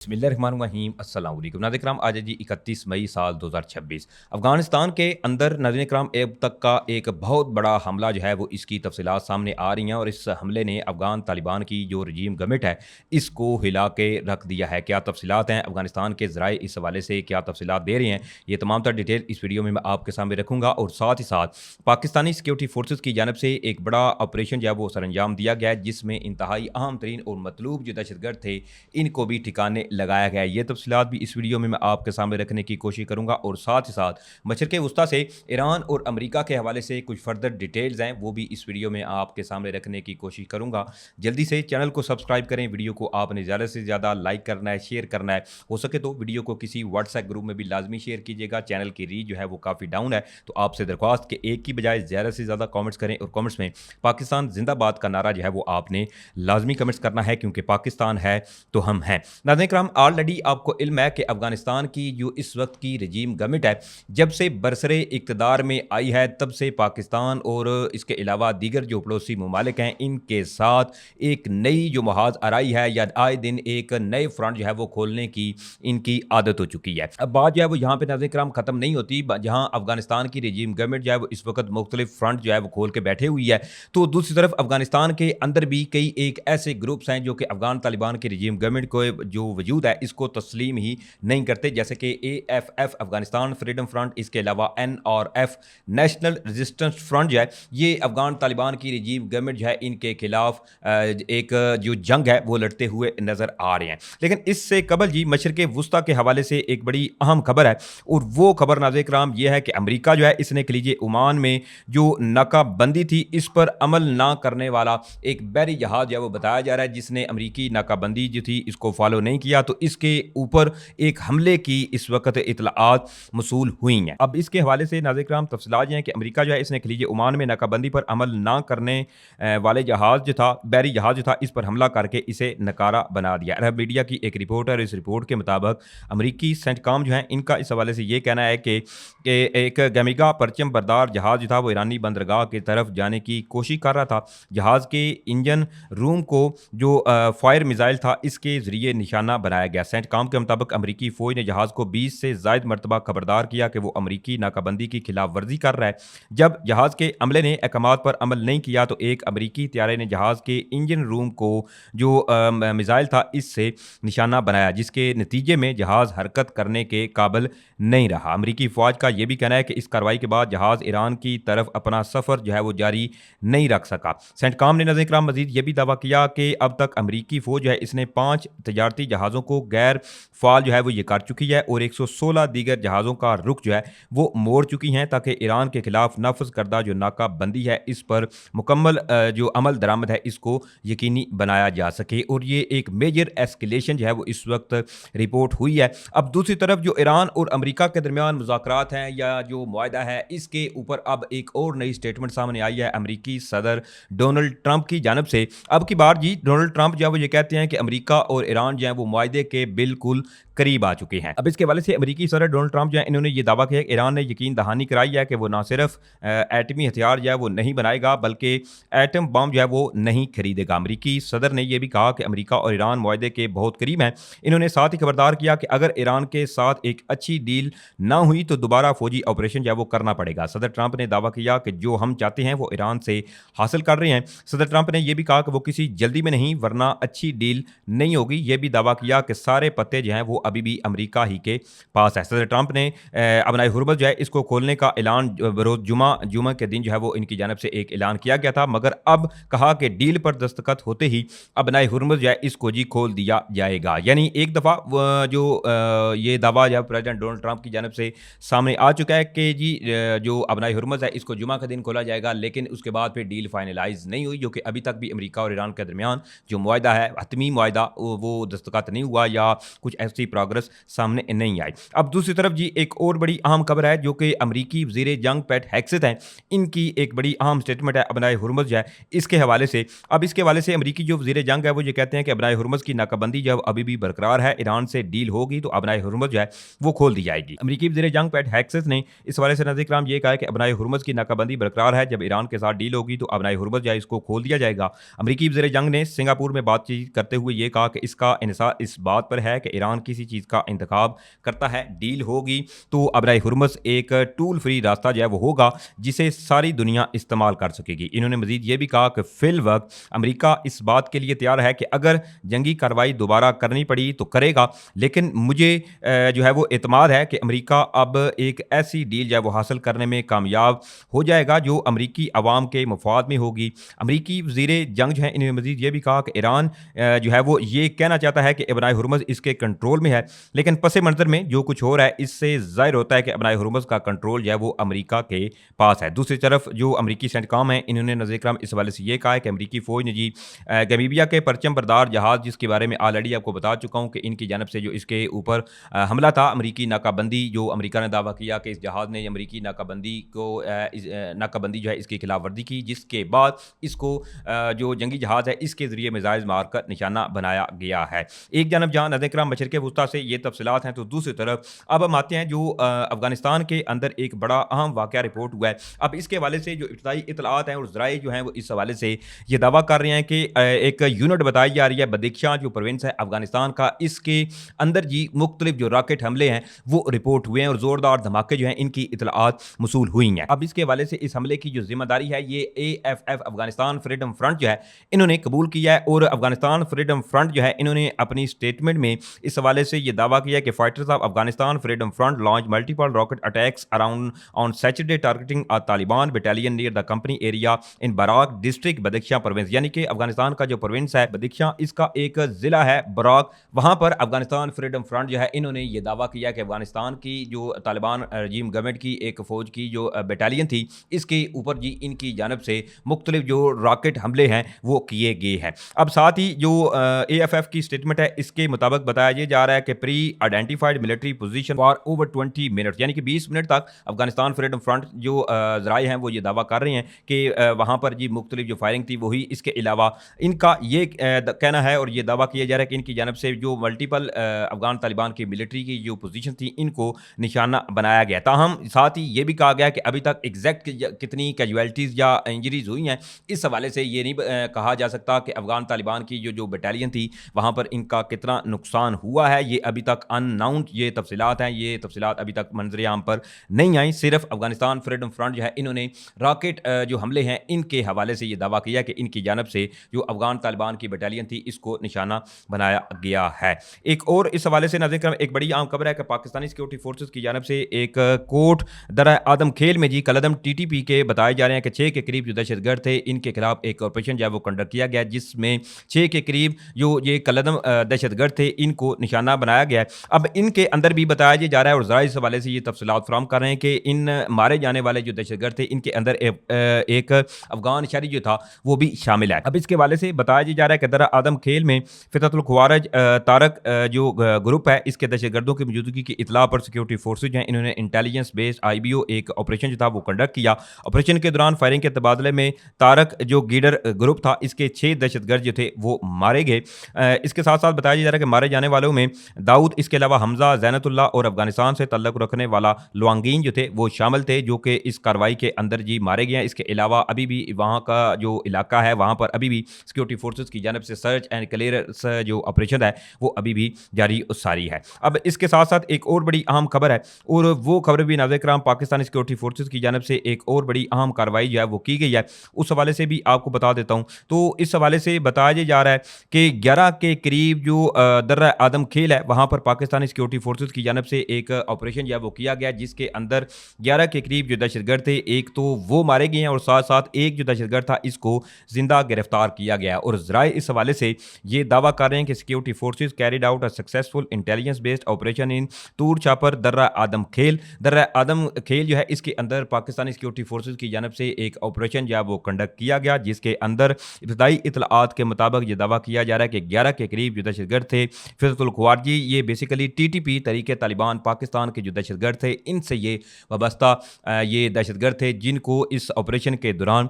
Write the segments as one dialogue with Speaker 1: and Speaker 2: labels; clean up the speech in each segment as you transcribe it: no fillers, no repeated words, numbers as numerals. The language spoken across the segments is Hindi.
Speaker 1: बिस्मिल्लाहिर्रहमानिर्रहीम अस्सलाम वालेकुम नाज़रीन किराम। आज है जी 31 मई साल 2026। अफ़गानिस्तान के अंदर नाज़रीन किराम अब तक का एक बहुत बड़ा हमला जो है वो इसकी तफसीलात सामने आ रही हैं और इस हमले ने अफ़गान तालिबान की जो रजीम गवर्नमेंट है इसको हिला के रख दिया है। क्या तफसीलात हैं, अफ़गानिस्तान के ज़राए इस हवाले से क्या तफसीलात दे रहे हैं, ये तमाम तर डिटेल इस वीडियो में मैं आपके सामने रखूँगा। और साथ ही साथ पाकिस्तानी सिक्योरिटी फोर्सेस की जानब से एक बड़ा ऑपरेशन जो है वो सर अंजाम दिया गया है, जिसमें इंतहाई अहम तरीन और मतलूब जो दहशतगर्द थे इनको भी ठिकाने लगाया गया है। ये तफसीलात भी इस वीडियो में मैं आपके सामने रखने की कोशिश करूंगा और साथ ही साथ मशरक़ वस्ता से ईरान और अमेरिका के हवाले से कुछ फर्दर डिटेल्स हैं वो भी इस वीडियो में आपके सामने रखने की कोशिश करूंगा। जल्दी से चैनल को सब्सक्राइब करें, वीडियो को आपने ज़्यादा से ज़्यादा लाइक करना है, शेयर करना है, हो सके तो वीडियो को किसी व्हाट्सएप ग्रुप में भी लाजमी शेयर कीजिएगा। चैनल की रीच जो है वो काफ़ी डाउन है, तो आपसे दरख्वास्त कि एक की बजाय ज़्यादा से ज़्यादा कॉमेंट्स करें और कॉमेंट्स में पाकिस्तान जिंदाबाद का नारा जो है वो आपने लाजमी कमेंट्स करना है, क्योंकि पाकिस्तान है तो हम हैं। नाज़रीन किराम, ऑलरेडी आपको इल्म है कि अफगानिस्तान की जो इस वक्त की रजीम गवर्नमेंट है, जब से बरसरे इक़्तिदार में आई है तब से पाकिस्तान और इसके अलावा दीगर जो पड़ोसी ममालिक हैं इनके साथ एक नई जो महाज आरई है या आए दिन एक नए फ्रंट जो है वो खोलने की इनकी आदत हो चुकी है। अब बात जो है वो यहाँ पे नाज़रीन किराम ख़त्म नहीं होती। जहाँ अफगानिस्तान की रजीम गवर्नमेंट जो है वो इस वक्त मुख्तलिफ फ्रंट जो है वो खोल के बैठे हुई है, तो दूसरी तरफ अफगानिस्तान के अंदर भी कई एक ऐसे ग्रुप्स हैं जो कि अफगान तालिबान की रजीम गवर्नमेंट को जो वजूद है इसको तस्लीम ही नहीं करते, जैसे कि AFF अफगानिस्तान फ्रीडम फ्रंट, इसके अलावा NRF नेशनल रेजिस्टेंस फ्रंट जो है ये अफगान तालिबान की रजीम गवर्नमेंट जो है इनके खिलाफ एक जो जंग है वो लड़ते हुए नजर आ रहे हैं। लेकिन इससे कबल जी मशरक़ वस्ता के हवाले से एक बड़ी अहम खबर है और वो खबर नाज़रीन किराम ये है कि अमेरिका जो है इसने खलीज ओमान में जो नाकाबंदी थी इस पर अमल ना करने वाला एक बहरी जहाज जो है वो बताया जा रहा है जिसने अमेरिकी नाकाबंदी जो थी इसको फॉलो नहीं किया, तो इसके ऊपर एक हमले की इस वक्त इतलाआत मसूल हुई हैं। अब इसके हवाले से नाज़रीन किराम तफसीलात ये हैं कि अमेरिका जो है इसने खलीज ओमान में नाकाबंदी पर अमल ना करने वाले जहाज जो था, बहरी जहाज जो था, इस पर हमला करके इसे नकारा बना दिया। अरब मीडिया की एक रिपोर्ट है, इस रिपोर्ट के मुताबिक अमरीकी सेंटकॉम जो है इनका इस हवाले से ये कहना है कि एक गमीगा परचम बरदार जहाज जो था वो ईरानी बंदरगाह की तरफ जाने की कोशिश कर रहा था। जहाज के इंजन रूम को जो फायर मिसाइल था इसके जरिए निशाना बनाया गया। सेंटकॉम के मुताबिक अमरीकी फौज ने जहाज को 20 से ज़ायद मरतबा खबरदार किया कि वो अमरीकी नाकाबंदी की खिलाफ वर्जी कर रहा है। जब जहाज के अमले ने अहकामात पर अमल नहीं किया तो एक अमरीकी तैयारे ने जहाज के इंजन रूम को जो मिसाइल था इससे निशाना बनाया, जिसके नतीजे में जहाज हरकत करने के काबिल नहीं रहा। अमरीकी फौज का यह भी कहना है कि इस कार्रवाई के बाद जहाज ईरान की तरफ अपना सफ़र जो है वो जारी नहीं रख सका। सेंटकॉम ने नाज़रीन किराम मजीद ये भी दावा किया कि अब तक अमरीकी फौज जो है इसने 5 तजारती जहाज़ों को गैर फाल जो है वो ये कर चुकी है और 116 दीगर जहाज़ों का रुख जो है वो मोड़ चुकी हैं, ताकि ईरान के खिलाफ नफज करदा जो नाकाबंदी है इस पर मुकम्मल जो अमल दरामद है इसको यकीनी बनाया जा सके। और ये एक मेजर एस्केलेशन जो है वो इस वक्त रिपोर्ट हुई है। अब दूसरी तरफ जो ईरान और अमेरिका के दरमियान मुज़ाकरात हैं या जो मुआहदा है इसके ऊपर अब एक और नई स्टेटमेंट सामने आई है अमेरिकी सदर डोनाल्ड ट्रंप की जानब से। अब की बार जी डोनाल्ड ट्रंप जो है वो ये कहते हैं कि अमेरिका और ईरान जो है वो मुआहदे के बिल्कुल करीब आ चुके हैं। अब इसके हवाले से अमेरिकी सदर डोनाल्ड ट्रंप जो है इन्होंने ये दावा किया कि ईरान ने यकीन दहानी कराई है कि वो ना सिर्फ एटमी हथियार जो है वो नहीं बनाएगा बल्कि एटम बम जो है वो नहीं खरीदेगा। अमेरिकी सदर ने यह भी कहा कि अमेरिका और ईरान मुआहदे के बहुत करीब हैं। इन्होंने साथ ही खबरदार किया कि अगर ईरान के साथ एक अच्छी डील ना हुई तो दोबारा फौजी ऑपरेशन जो है वो करना पड़ेगा। सदर ट्रंप ने दावा किया कि जो हम चाहते हैं वो ईरान से हासिल कर रहे हैं। सदर ट्रंप ने यह भी कहा कि वो किसी जल्दी में नहीं वरना अच्छी डील नहीं होगी। यह भी दावा किया कि सारे पत्ते जो हैं वो अभी भी अमेरिका ही के पास है। सदर ट्रंप ने अबनाए हुर्मुज़ जो है इसको खोलने का ऐलान रोज़ जुमा के दिन जो है वो इनकी जानब से एक ऐलान किया गया था, मगर अब कहा कि डील पर दस्तखत होते ही अबनाए हुर्मुज़ जो है इसको जी खोल दिया जाएगा। यानी एक दफ़ा जो ये दावा जो प्रेसिडेंट डोनाल्ड ट्रंप की जानब से सामने आ चुका है कि जी जो अबनाए हुर्मुज़ है इसको जुमा का दिन खोला जाएगा, लेकिन उसके बाद फिर डील फाइनलाइज नहीं हुई, जो कि अभी तक भी अमेरिका और ईरान के दरमियान जो मुआहदा है हतमी मुआहदा वो दस्तखत नहीं हुआ या कुछ ऐसी प्रोग्रेस सामने नहीं आई। अब दूसरी तरफ जी एक और बड़ी अहम खबर है जो कि अमरीकी वज़ीर जंग पैट हेग्सेथ हैं, इनकी एक बड़ी अहम स्टेटमेंट है अबनाए हुर्मुज़ जो है इसके हवाले से। अब इसके हवाले से अमरीकी जो वज़ीर जंग है वो ये कहते हैं कि अबनाए हुर्मुज़ की नाकाबंदी जब अभी भी बरकरार है, ईरान से डील होगी तो अबनाए हुर्मुज़ जो है वो खोल दी जाएगी। अमरीकी वज़ीर जंग पैट हेग्सेथ ने इस हवाले से नाज़रीन इकराम ये कहा है कि अबनाए हुर्मुज़ की नाकाबंदी बरकरार है, जब ईरान के साथ डील होगी तो अबनाए हुर्मुज़ जो है इसको खोल दिया जाएगा। अमरीकी वज़ीर जंग ने सिंगापुर में बातचीत करते हुए ये कहा कि इसका इन्हिसार इस बात पर है कि ईरान किसी चीज़ का इंतखाब करता है, डील होगी तो अबनाए हुर्मुज़ एक टूल फ्री रास्ता जो है वो होगा जिसे सारी दुनिया इस्तेमाल कर सकेगी। इन्होंने मज़ीद ये भी कहा कि फिल वक्त अमरीका इस बात के लिए तैयार है कि अगर जंगी कार्रवाई दोबारा करनी पड़ी तो करेगा, लेकिन मुझे जो है वो एतमाद है कि अमरीका अब एक ऐसी डील जो है वो हासिल करने में कामयाब हो जाएगा जो अमरीकी अवाम के मफाद में होगी। अमरीकी वज़ीर जंग जो है इन्होंने मज़ीद ये भी कहा कि ईरान जो है वो ये कहना चाहता है कि अबनाए हुर्मुज़ इसके कंट्रोल में है, लेकिन पस मंज़र में जो कुछ हो रहा है इससे ज़ाहिर होता है कि अबनाए हुर्मुज़ का कंट्रोल जो है वो अमरीका के पास है। दूसरी तरफ जो अमरीकी सेंटकॉम है इन्होंने नाज़रीन इकराम इस हवाले से ये कहा है कि अमरीकी फ़ौज ने जी गमीबिया के परचम बरदार जहाज़, जिसके बारे में ऑलरेडी आपको बता चुका हूँ कि इनकी जानब से जो इसके ऊपर हमला था, अमरीकी नाकाबंदी जो अमरीका ने दावा किया कि इस जहाज़ ने अमरीकी नाकाबंदी को नाकाबंदी जो है इसकी खिलाफ वर्जी की, जिसके बाद इसको जो जंगी जहाज़ है इसके ज़रिए मिज़ाइल मारकर निशाना बनाया गया है। एक जानब जहाँ नाज़रीन इकराम मशरिक़ वुस्ता से ये तफसीलात हैं, तो दूसरी तरफ अब हम आते हैं जो अफ़गानिस्तान के अंदर एक बड़ा अहम वाक़या रिपोर्ट हुआ है। अब इसके हवाले से जो इब्तदाई इत्तलात हैं और ज़राए जो हैं वो इस हवाले से ये दावा कर रहे हैं कि एक यूनिट बताई जा रही है बदिख्शां जो प्रोविंस है अफ़गानिस्तान का, इसके अंदर जी मुख्तलिफ जो रॉकेट हमले हैं वो रिपोर्ट हुए हैं और ज़ोरदार धमाके जो हैं इनकी इत्तलात मसूल हुई हैं। अब इसके हवाले से इस हमले की जो ज़िम्मेदारी है ये AFF अफ़गानिस्तान फ्रीडम फ्रंट जो है इन्होंने कबूल किया है, और अफ़गानिस्तान फ्रीडम फ्रंट जो है इन्होंने अपनी स्टेटमेंट में इस हवाले से ये दावा किया कि fighters of Afghanistan freedom front launch multiple rocket attacks around on Saturday targeting a Taliban battalion near the company area in Barak district Badakhshan province, यानी कि अफ़गानिस्तान का जो प्रोविंस है बदिख्शां इसका एक ज़िला है बराक, वहाँ पर अफ़गानिस्तान फ्रीडम फ्रंट जो है इन्होंने ये दावा किया कि अफ़गानिस्तान की जो तालिबान रजीम गवर्नमेंट की एक फ़ौज की जो बटालियन थी इसके ऊपर जी इनकी जानब से मुख्तलिफ जो रॉकेट हमले हैं वो किए गए हैं। अब साथ ही जो AFF की स्टेटमेंट है इसके मुताबिक बताया ये जा रहा है कि pre identified military position for over 20 minute, यानी कि 20 मिनट तक अफगानिस्तान फ्रीडम फ्रंट जो ज़राए हैं वो ये दावा कर रहे हैं कि वहाँ पर जी मुख्तलिफ जो फायरिंग थी वो हुई। इसके अलावा इनका ये कहना है और ये दावा किया जा रहा है कि इनकी जानब से जो मल्टीपल अफगान तालिबान की मिलिट्री की जो पोजीशन थी इनको निशाना बनाया गया। ताहम साथ ही ये भी कहा गया कि अभी तक एग्जैक्ट कितनी कैजुअलिटीज़ या इंजरीज हुई हैं इस हवाले से ये नहीं कहा जा सकता कि अफगान तालिबान की जो बटालियन थी वहाँ पर इनका कितना नुकसान हुआ है, ये अभी तक अननाउंड ये तफसीलात हैं, ये तफसीलात अभी तक मंजर आम पर नहीं आई। सिर्फ अफगानिस्तान फ्रीडम फ्रंट जो है इन्होंने रॉकेट जो हमले हैं इनके हवाले से ये दावा किया कि इनकी जानब से जो अफगान तालिबान की बटालियन थी इसको निशाना बनाया गया है। एक और इस हवाले से नाज़रीन एक बड़ी आम खबर है कि पाकिस्तानी सिक्योरिटी फोर्सेस की जानब से एक कोर्ट दरा आदम खेल में जी कलदम TTP के बताए जा रहे हैं कि 6 के करीब जो दहशतगर्द थे इनके खिलाफ एक ऑपरेशन जो है वो कंडक्ट किया गया, जिसमें 6 के करीब जो ये कलदम दहशतगर्द थे इनको निशाना बनाया गया है। अब इनके अंदर भी बताया जा रहा है और ज़रा इस हवाले से ये तफसीलात फराहम कर रहे हैं कि इन मारे जाने वाले जो दहशतगर्द थे इनके अंदर एक अफगान शहरी जो था वो भी शामिल है। अब इसके हवाले से बताया जा रहा है कि दरा आदम खेल में फिततुल ख्वारिज तारक जो ग्रुप है इसके दहशतगर्दों की मौजूदगी की इतला पर सिक्योरिटी फोर्सेज हैं इन्होंने इंटेलिजेंस बेस्ड IBO एक ऑपरेशन जो था वो कंडक्ट किया। ऑपरेशन के दौरान फायरिंग के तबादले में तारक जो गीडर ग्रुप था इसके 6 दहशतगर्द जो थे वो मारे गए। इसके साथ साथ बताया जा रहा है कि मारे जाने वालों में दाऊद, इसके अलावा हमजा, जैनतुल्लाह और अफगानिस्तान से तल्लुक़ रखने वाला लुआंगीन जो थे वो शामिल थे, जो कि इस कार्रवाई के अंदर जी मारे गए हैं। इसके अलावा अभी भी वहाँ का जो इलाका है वहाँ पर अभी भी सिक्योरिटी फोर्सेस की जानब से सर्च एंड क्लियरेंस जो ऑपरेशन है वो अभी भी जारी सारी है। अब इसके साथ साथ एक और बड़ी अहम खबर है और वो खबर भी नाज़रीन किराम पाकिस्तानी सिक्योरिटी फोर्सेस की जानब से एक और बड़ी अहम कार्रवाई जो है वो की गई है, उस हवाले से भी आपको बता देता हूँ। तो इस हवाले से बताया जा रहा है कि 11 के करीब जो दर्रा आदम खेल है वहाँ पर पाकिस्तानी सिक्योरिटी फोर्सेस की जानब से एक ऑपरेशन जो है वो किया गया, जिसके अंदर 11 के करीब जो दहशतगर्द थे एक तो वो मारे गए हैं और साथ साथ एक जो दहशतगर्द था इसको जिंदा गिरफ्तार किया गया। और ज़राए इस हवाले से ये दावा कर रहे हैं कि security forces carried out a successful intelligence based operation in Toor chopper दर्रा आदम खेल। दर्रा आदम खेल जो है इसके अंदर पाकिस्तानी सिक्योरिटी फोर्सेस की जानब से एक ऑपरेशन जो है वो कंडक्ट किया गया, जिसके अंदर इब्तदाई इतलात के मुताबिक ये दावा किया जा रहा है कि 11 के करीब जो दहशतगर्द थे फिजतुल ख्वारिज खुवारजी ये बेसिकली टीटीपी तरीके तालिबान पाकिस्तान के जो दहशतगर्द थे इनसे ये वाबस्ता ये दहशतगर्द थे जिनको इस ऑपरेशन के दौरान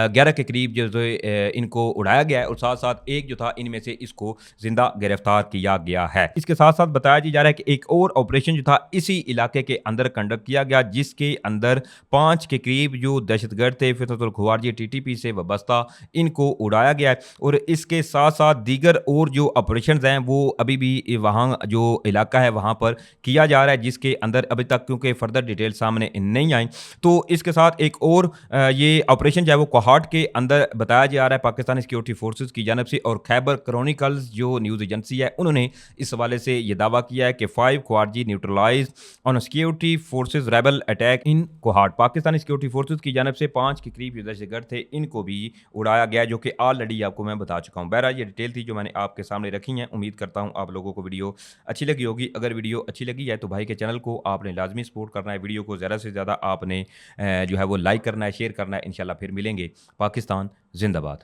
Speaker 1: 11 के करीब जो इनको उड़ाया गया है और साथ साथ एक जो था इनमें से इसको जिंदा गिरफ्तार किया गया है। इसके साथ साथ बताया जा रहा है कि एक और ऑपरेशन जो था इसी इलाके के अंदर कंडक्ट किया गया जिसके अंदर 5 के करीब जो दहशतगर्द थे फितरतुल खुवारजी टीटीपी से वाबस्ता इनको उड़ाया गया है और इसके साथ साथ दीगर और जो ऑपरेशंस हैं वो अभी भी वहाँ जो इलाका है वहाँ पर किया जा रहा है जिसके अंदर अभी तक क्योंकि फर्दर डिटेल सामने नहीं आई। तो इसके साथ एक और ये ऑपरेशन जो है वो कोहाट के अंदर बताया जा रहा है पाकिस्तानी सिक्योरिटी फोर्सेस की जानब से और खैबर क्रॉनिकल्स जो न्यूज़ एजेंसी है उन्होंने इस हवाले से ये दावा किया है कि 5 खुवारजी neutralise on security forces rebel attack in Kohat. Pakistani security forces की जानब से 5 के करीब दहशतगर्द थे इनको भी उड़ाया गया जो कि ऑलरेडी आपको मैं बता चुका हूँ। बहरहाल ये डिटेल थी जो मैंने आपके सामने रखी है। उम्मीद करता हूँ आप लोगों को वीडियो अच्छी लगी होगी। अगर वीडियो अच्छी लगी है तो भाई के चैनल को आपने लाजमी सपोर्ट करना है। वीडियो को ज़्यादा से ज़्यादा आपने जो है वो लाइक करना है, शेयर करना है। इंशाल्लाह फिर मिलेंगे। पाकिस्तान जिंदाबाद।